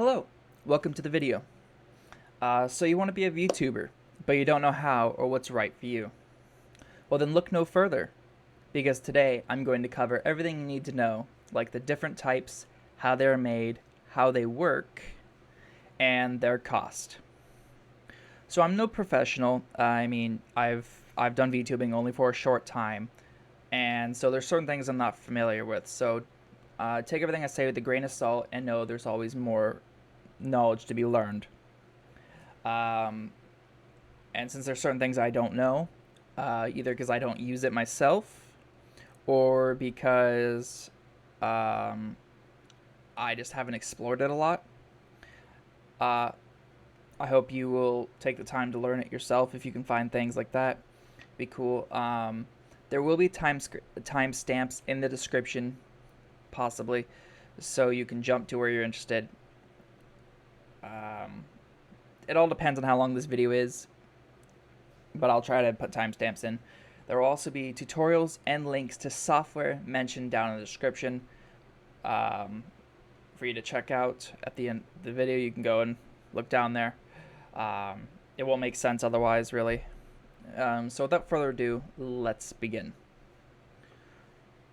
Hello, welcome to the video. So you want to be a VTuber, but you don't know how or what's right for you. Well then look no further, because today I'm going to cover everything you need to know, like the different types, how they're made, how they work, and their cost. So I'm no professional. I've done VTubing only for a short time, and so there's certain things I'm not familiar with. So take everything I say with a grain of salt, and know there's always more knowledge to be learned. Um, and since there's certain things I don't know, either because I don't use it myself or because um, I just haven't explored it a lot, uh, I hope you will take the time to learn it yourself if you can find things like that. Be cool. There will be time stamps in the description, possibly, so you can jump to where you're interested. It all depends on how long this video is, but I'll try to put timestamps in. There will also be tutorials and links to software mentioned down in the description for you to check out at the end of the video. You can go and look down there. It won't make sense otherwise, really. So without further ado, let's begin.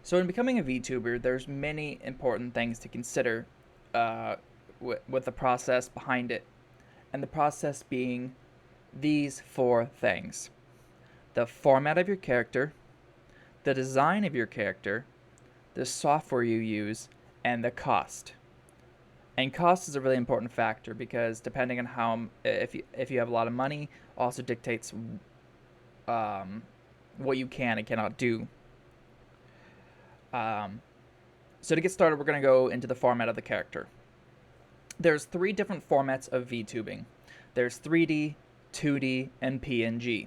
So in becoming a VTuber, there's many important things to consider with the process behind it. And the process being these four things: the format of your character, the design of your character, the software you use, and the cost. And cost is a really important factor because depending on how, if you have a lot of money, also dictates what you can and cannot do. So to get started, we're going to go into the format of the character. There's three different formats of VTubing. There's 3D, 2D, and PNG,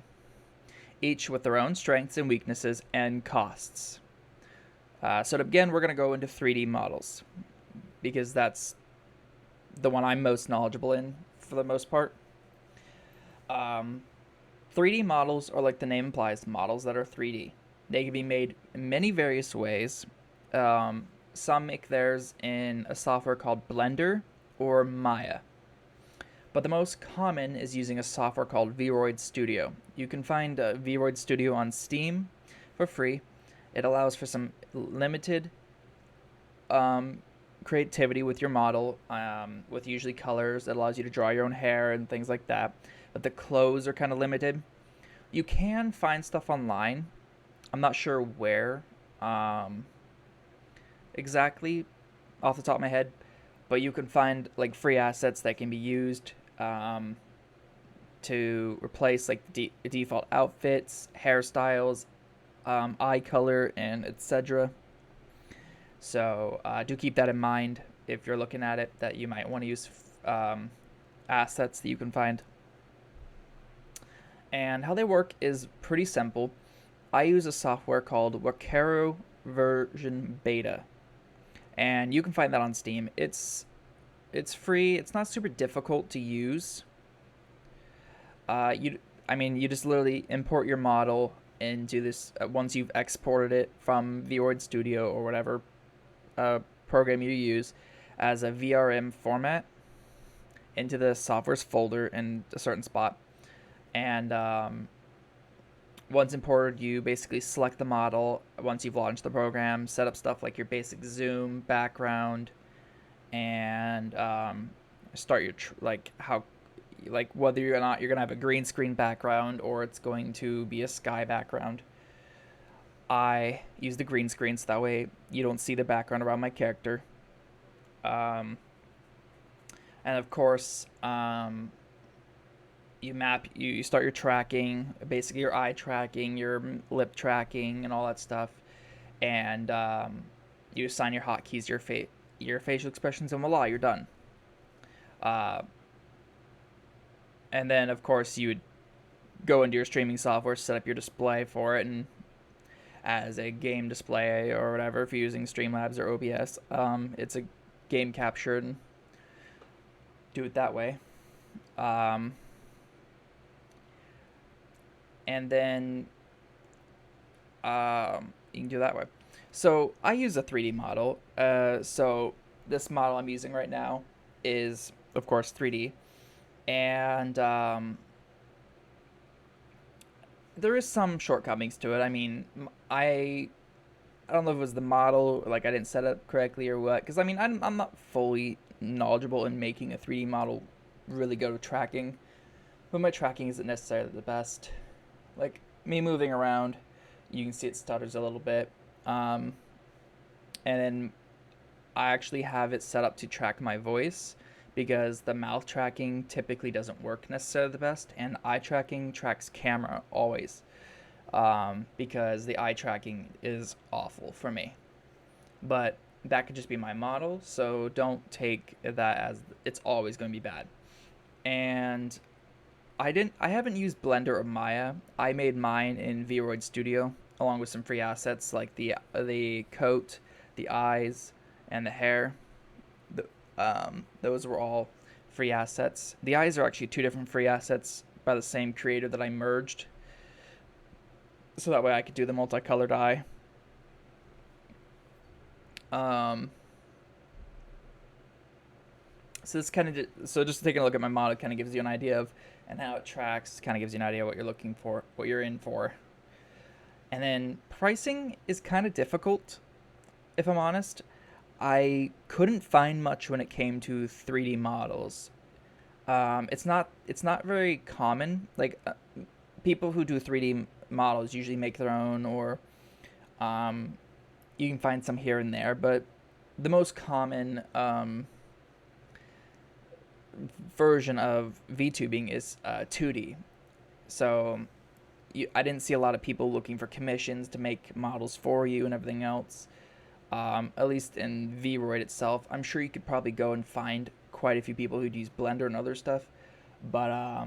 each with their own strengths and weaknesses and costs. So to begin, we're going to go into 3D models, because that's the one I'm most knowledgeable in for the most part. 3D models are, like the name implies, models that are 3D. They can be made in many various ways. Some make theirs in a software called Blender or Maya. But the most common is using a software called Vroid Studio. You can find Vroid Studio on Steam for free. It allows for some limited creativity with your model, with usually colors. It allows you to draw your own hair and things like that. But the clothes are kind of limited. You can find stuff online. I'm not sure where exactly off the top of my head, but you can find like free assets that can be used to replace like default outfits, hairstyles, eye color, and etc. So do keep that in mind if you're looking at it, that you might want to use assets that you can find. And how they work is pretty simple. I use a software called Wakero version beta, and you can find that on Steam. It's free. It's not super difficult to use. You just literally import your model into this once you've exported it from Vroid Studio or whatever program you use as a VRM format into the software's folder in a certain spot. And once imported, you basically select the model once you've launched the program, set up stuff like your basic zoom, background, and start your whether or not you're gonna have a green screen background or it's going to be a sky background. I use the green screen so that way you don't see the background around my character. And of course, you start your tracking, basically your eye tracking, your lip tracking, and all that stuff, and you assign your hotkeys, your facial expressions, and voila, you're done. And then of course you would go into your streaming software, set up your display for it, and as a game display or whatever, if you're using Streamlabs or OBS, it's a game capture, and do it that way. And then you can do it that way. So I use a 3D model. So this model I'm using right now is, of course, 3D. And there is some shortcomings to it. I mean, I don't know if it was the model, like I didn't set it up correctly or what. Because I mean, I'm not fully knowledgeable in making a 3D model really go to tracking, but my tracking isn't necessarily the best. Like me moving around, you can see it stutters a little bit. And then I actually have it set up to track my voice because the mouth tracking typically doesn't work necessarily the best, and eye tracking tracks camera always, because the eye tracking is awful for me. But that could just be my model, so don't take that as it's always going to be bad. And I haven't used Blender or Maya. I made mine in Vroid Studio along with some free assets like the coat, the eyes, and the hair. Those were all free assets. The eyes are actually two different free assets by the same creator that I merged, so that way I could do the multicolored eye. So this kind of just taking a look at my model kind of gives you an idea of and how it tracks. Kind of gives you an idea of what you're looking for, what you're in for. And then pricing is kind of difficult, if I'm honest. I couldn't find much when it came to 3D models. It's not very common. Like people who do 3D models usually make their own, or you can find some here and there. But the most common version of VTubing is 2D. So I didn't see a lot of people looking for commissions to make models for you and everything else. At least in Vroid itself, I'm sure you could probably go and find quite a few people who'd use Blender and other stuff, but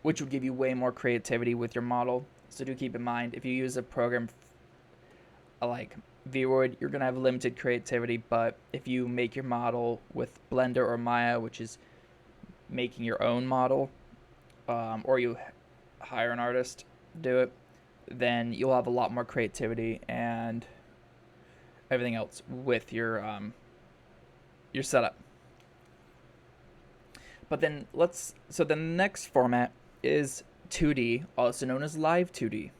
which would give you way more creativity with your model. So do keep in mind, if you use a program like Vroid, you're gonna have limited creativity. But if you make your model with Blender or Maya, which is making your own model, or you hire an artist to do it, then you'll have a lot more creativity and everything else with your setup. But then so the next format is 2D, also known as Live 2D.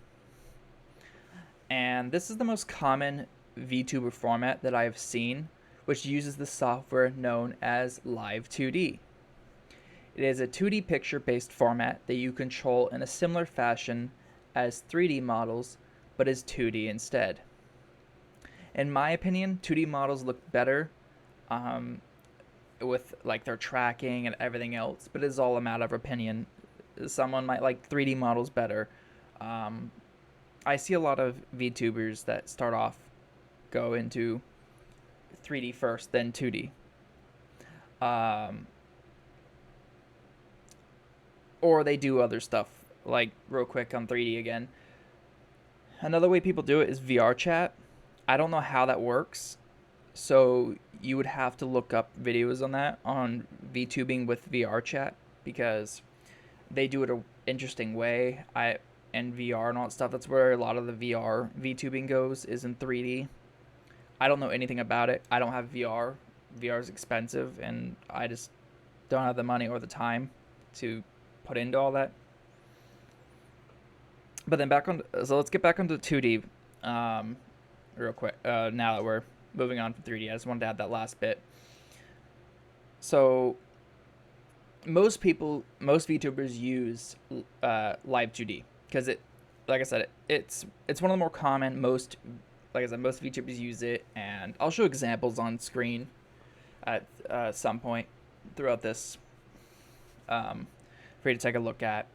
And this is the most common VTuber format that I've seen, which uses the software known as Live 2D. It is a 2D picture-based format that you control in a similar fashion as 3D models, but is 2D instead. In my opinion, 2D models look better with like their tracking and everything else, but it's all a matter of opinion. Someone might like 3D models better. I see a lot of VTubers that start off, go into 3D first, then 2D. Or they do other stuff, like real quick on 3D again. Another way people do it is VR chat. I don't know how that works, so you would have to look up videos on that on VTubing with VR chat, because they do it an interesting way. And VR and all that stuff, that's where a lot of the VR VTubing goes, is in 3D. I don't know anything about it. I don't have VR. VR is expensive, and I just don't have the money or the time to put into all that. But then so let's get back onto 2D real quick. Now that we're moving on from 3D, I just wanted to add that last bit. So most VTubers use Live 2D because like I said, it's one of the more common. Most VTubers use it, and I'll show examples on screen at some point throughout this for you to take a look at.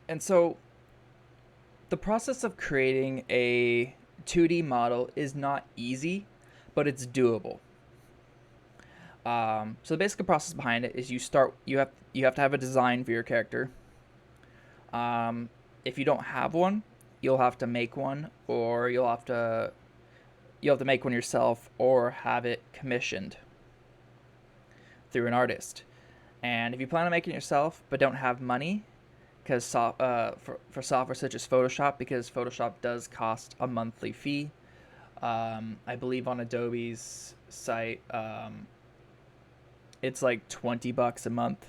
And so the process of creating a 2D model is not easy, but it's doable. So the basic process behind it is you have to have a design for your character. If you don't have one, you'll have to make one, or you'll have to make one yourself, or have it commissioned through an artist. And if you plan on making it yourself but don't have money, because for software such as Photoshop, because Photoshop does cost a monthly fee, I believe on Adobe's site, it's like $20 a month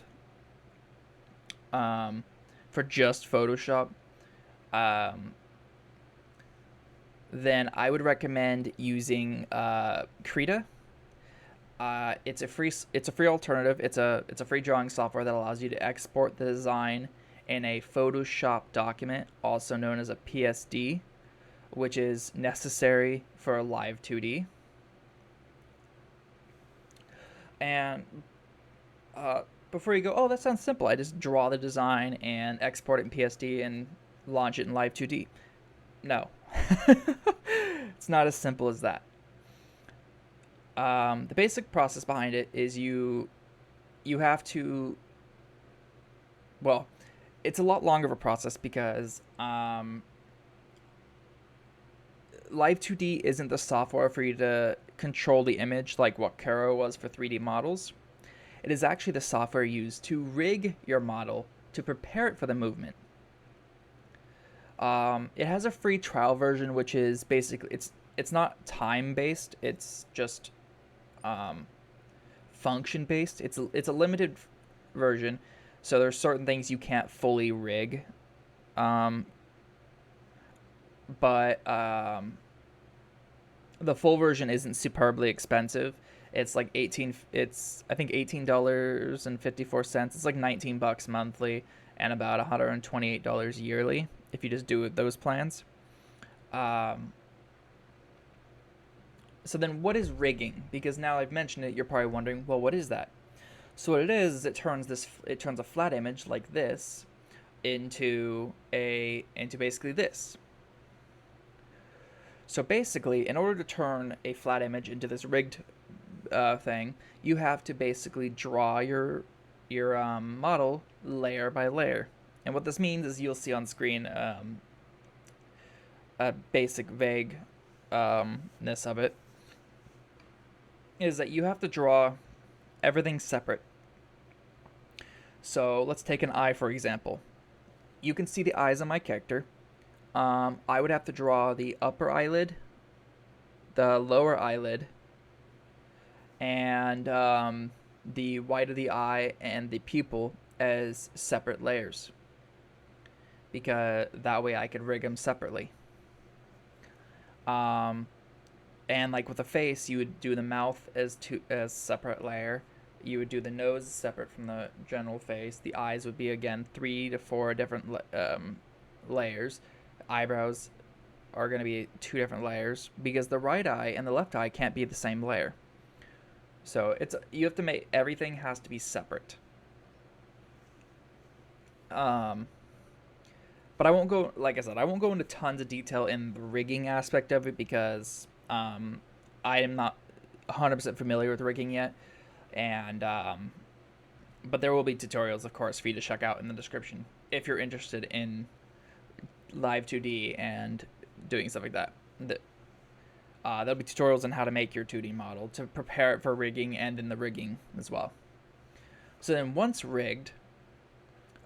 for just Photoshop. Um, then I would recommend using Krita. It's a free alternative. It's a free drawing software that allows you to export the design in a Photoshop document, also known as a PSD, which is necessary for live 2D. And before you go, oh, that sounds simple. I just draw the design and export it in PSD and launch it in live 2D. No, it's not as simple as that. The basic process behind it is you have to, well, it's a lot longer of a process because Live 2D isn't the software for you to control the image like what Caro was for 3D models. It is actually the software used to rig your model to prepare it for the movement. It has a free trial version, which is basically it's not time based. It's just function based. It's a limited version, so there's certain things you can't fully rig. Um, but the full version isn't superbly expensive. It's like 18. It's I think $18.54. It's like $19 monthly and about $128 yearly if you just do those plans. Um, so then, what is rigging? Because now I've mentioned it, you're probably wondering, well, what is that? So what it is it turns a flat image like this into basically this. So basically, in order to turn a flat image into this rigged thing, you have to basically draw your model layer by layer. And what this means is you'll see on screen a basic vagueness of it is that you have to draw everything separate. So let's take an eye for example. You can see the eyes on my character. I would have to draw the upper eyelid, the lower eyelid, and the white of the eye and the pupil as separate layers, because that way I could rig them separately. Um, and like with the face, you would do the mouth as separate layer. You would do the nose separate from the general face. The eyes would be again 3 to 4 different layers. Eyebrows are going to be 2 different layers because the right eye and the left eye can't be the same layer. So you have to make everything has to be separate. But I won't go, like I said, I won't go into tons of detail in the rigging aspect of it because I am not 100% familiar with rigging yet, and but there will be tutorials, of course, for you to check out in the description if you're interested in live 2D and doing stuff like that. There'll be tutorials on how to make your 2D model to prepare it for rigging and in the rigging as well. So then once rigged,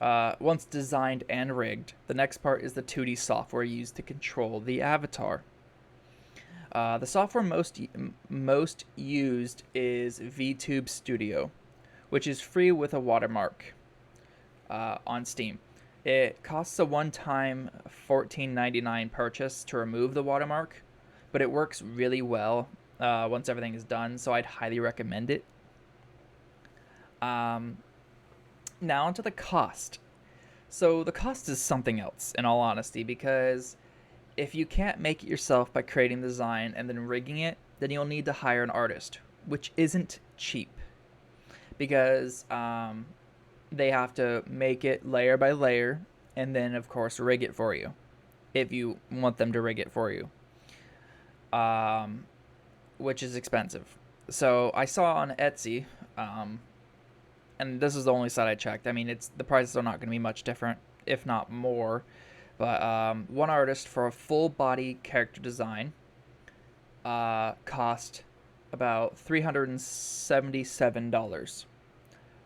once designed and rigged, the next part is the 2D software used to control the avatar. The software most used is VTube Studio, which is free with a watermark on Steam. It costs a one-time $14.99 purchase to remove the watermark, but it works really well once everything is done, so I'd highly recommend it. Now onto the cost. So the cost is something else, in all honesty, because if you can't make it yourself by creating the design and then rigging it, then you'll need to hire an artist, which isn't cheap, because they have to make it layer by layer and then, of course, rig it for you if you want them to rig it for you, which is expensive. So I saw on Etsy, and this is the only site I checked. I mean, the prices are not going to be much different, if not more. But one artist for a full body character design cost about $377,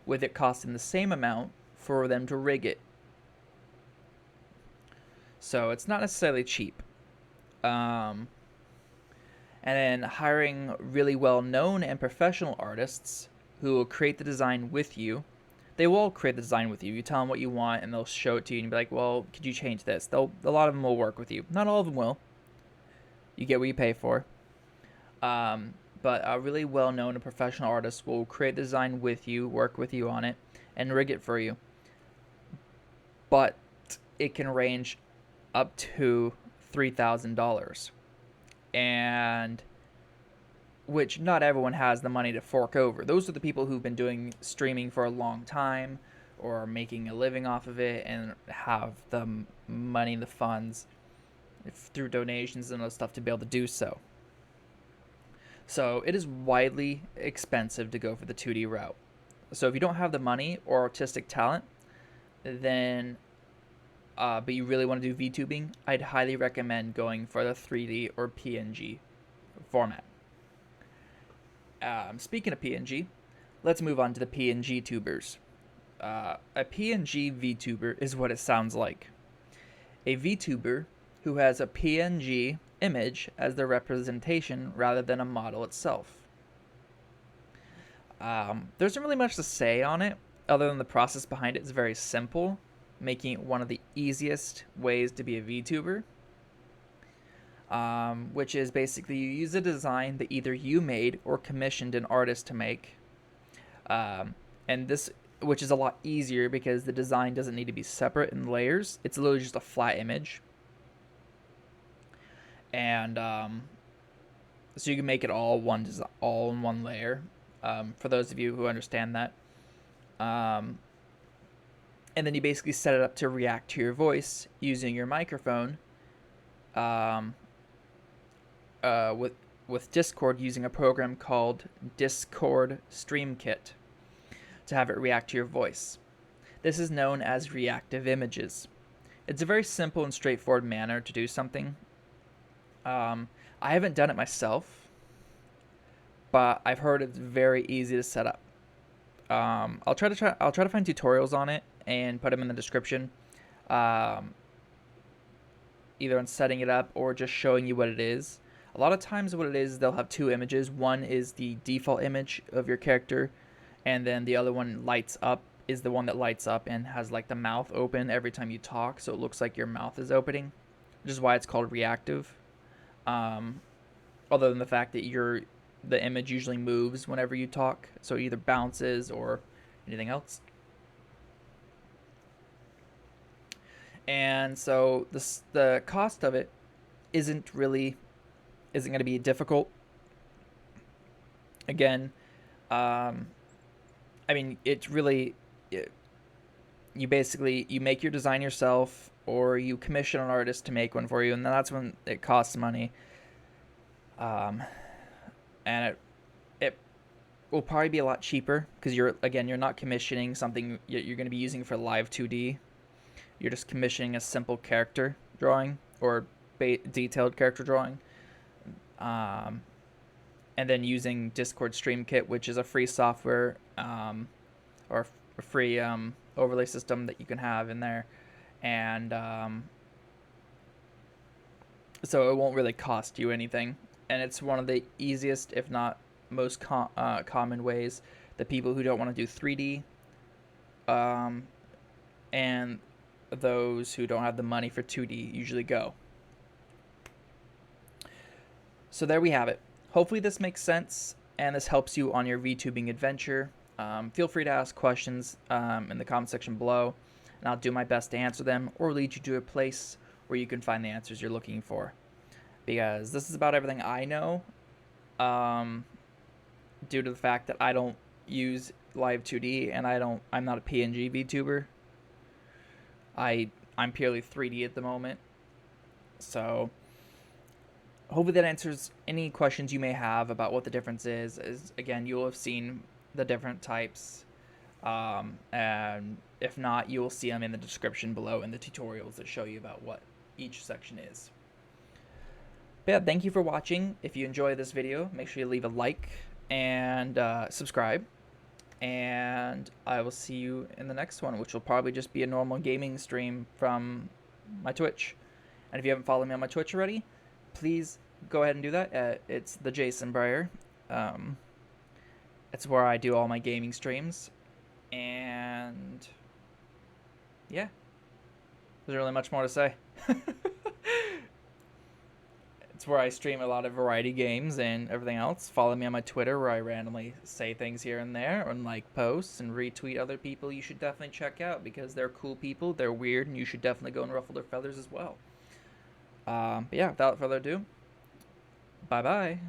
with it costing the same amount for them to rig it. So it's not necessarily cheap. and then hiring really well-known and professional artists who will create the design with you. They will create the design with you. You tell them what you want, and they'll show it to you, and you'll be like, well, could you change this? A lot of them will work with you. Not all of them will. You get what you pay for. But a really well-known and professional artist will create the design with you, work with you on it, and rig it for you. But it can range up to $3,000, and which not everyone has the money to fork over. Those are the people who've been doing streaming for a long time or making a living off of it and have the money, the funds through donations and other stuff to be able to do so. So it is widely expensive to go for the 2D route. So if you don't have the money or artistic talent, then but you really want to do VTubing, I'd highly recommend going for the 3D or PNG format. Speaking of PNG, let's move on to the PNG tubers. A PNG VTuber is what it sounds like. A VTuber who has a PNG image as their representation rather than a model itself. There isn't really much to say on it, other than the process behind it is very simple, making it one of the easiest ways to be a VTuber. Which is basically you use a design that either you made or commissioned an artist to make. And this, which is a lot easier because the design doesn't need to be separate in layers. It's literally just a flat image. And so you can make it all all in one layer. For those of you who understand that. And then you basically set it up to react to your voice using your microphone. With Discord using a program called Discord Stream Kit to have it react to your voice. This is known as reactive images. It's a very simple and straightforward manner to do something. I haven't done it myself, but I've heard it's very easy to set up. I'll try to find tutorials on it and put them in the description. Either on setting it up or just showing you what it is. A lot of times what it is, they'll have two images. One is the default image of your character, and then the other one is the one that lights up and has like the mouth open every time you talk, so it looks like your mouth is opening, which is why it's called reactive. Other than the fact that the image usually moves whenever you talk, so it either bounces or anything else. And so the cost of it isn't going to be difficult. Again, I mean, it's really, you make your design yourself, or you commission an artist to make one for you, and that's when it costs money. And it will probably be a lot cheaper because you're not commissioning something you're going to be using for live 2D. You're just commissioning a simple character drawing or detailed character drawing. And then using Discord Stream Kit, which is a free software or a free overlay system that you can have in there. And so it won't really cost you anything. And it's one of the easiest, if not most common ways that people who don't want to do 3D and those who don't have the money for 2D usually go. So there we have it. Hopefully this makes sense and this helps you on your VTubing adventure. Feel free to ask questions in the comment section below, and I'll do my best to answer them or lead you to a place where you can find the answers you're looking for. Because this is about everything I know, due to the fact that I don't use live 2D and I'm not a PNG VTuber. I'm purely 3D at the moment. So hopefully that answers any questions you may have about what the difference is. Again, you'll have seen the different types, and if not, you will see them in the description below in the tutorials that show you about what each section is. But yeah, thank you for watching. If you enjoy this video, make sure you leave a like and subscribe. And I will see you in the next one, which will probably just be a normal gaming stream from my Twitch. And if you haven't followed me on my Twitch already, please go ahead and do that. It's the Jason Breyer. Um, it's where I do all my gaming streams, and yeah, there's really much more to say. It's where I stream a lot of variety games and everything else. Follow me on my Twitter where I randomly say things here and there and like posts and retweet other people you should definitely check out because they're cool people, they're weird, and you should definitely go and ruffle their feathers as well. But yeah, without further ado, bye bye.